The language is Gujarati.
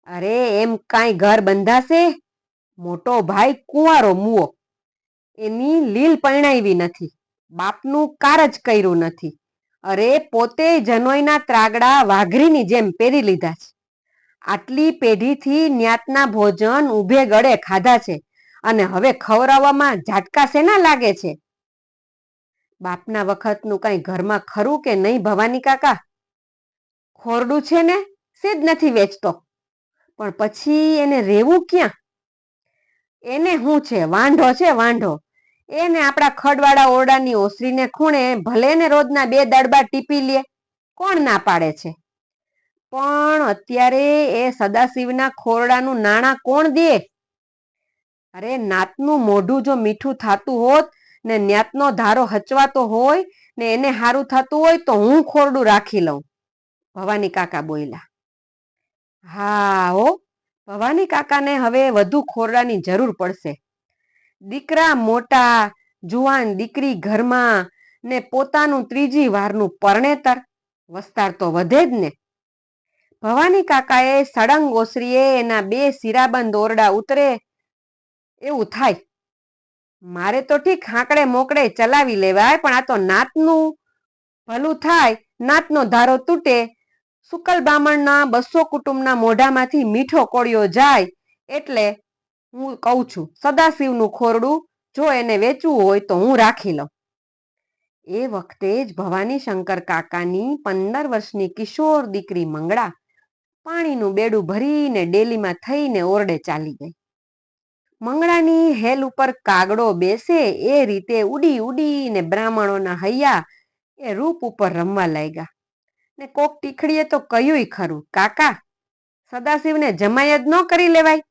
અરે એમ કાંઈ ઘર બંધાશે? મોટો ભાઈ કુંવારો મુવો, એની લીલ પરણાવી નથી, બાપનું કાર જ કર્યું નથી. અરે પોતે જનોઈના ત્રાગડા વાઘરીની જેમ પહેરી લીધા છે. આટલી પેઢીથી ન્યાતના ભોજન ઊભે ગળે ખાધા છે અને હવે ખવડાવવામાં ઝાટકા શેના લાગે છે? બાપના વખતનું કાંઈ ઘરમાં ખરું કે નહીં ભવાની કાકા? ખોરડું છે ને સેજ નથી વેચતો, પણ પછી એને રહેવું ક્યાં? એને શું છે, વાંઢો છે વાંઢો. એને આપણા ખડવાળા ઓરડાની ઓસરીને ખૂણે ભલે ને રોજના 2 દાડબા ટીપી લે, કોણ ના પાડે છે? પણ અત્યારે એ સદાશિવના ખોરડાનું નાણાં કોણ દે? અરે નાતનું મોઢું જો મીઠું થાતું હોત ને ન્યાતનો ધારો હચવાતો હોય ને એને હારું થતું હોય તો હું ખોરડું રાખી લઉં, ભવાની કાકા બોલ્યા. હા હો, ભવાની કાકાને હવે વધુ ખોરડાની જરૂર પડશે. દીકરા મોટા, જુવાન દીકરી ઘરમાં ને પોતાનું 3જી વારનું પરણેતર, વસ્તાર તો વધે જ ને. ભવાની કાકાએ સળંગ ઓસરીએ એના 2 સિરાબંધ ઓરડા ઉતરે એવું થાય. મારે તો ઠીક હાંકડે મોકડે ચલાવી લેવાય, પણ આ તો નાતનું ભલું થાય, નાતનો ધારો તૂટે, શુકલ બ્રાહ્મણના 200 કુટુંબના મોઢામાંથી મીઠો કોળિયો જાય. એટલે હું કહું છું, સદાશિવનું ખોરડું જો એને વેચવું હોય તો હું રાખી લઉં. એ વખતે જ ભવાની શંકર કાકાની 15 વર્ષની કિશોર દીકરી મંગળા પાણીનું બેડું ભરીને ડેલીમાં થઈને ઓરડે ચાલી ગઈ. મંગળાની હેલ ઉપર કાગડો બેસે એ રીતે ઉડી ઉડીને બ્રાહ્મણોના હૈયા એ રૂપ ઉપર રમવા લાગ્યા. ને કોક ટીખડીએ તો કહ્યુંય ખરું, કાકા સદાશિવને જમાય જ ન કરી લેવાય.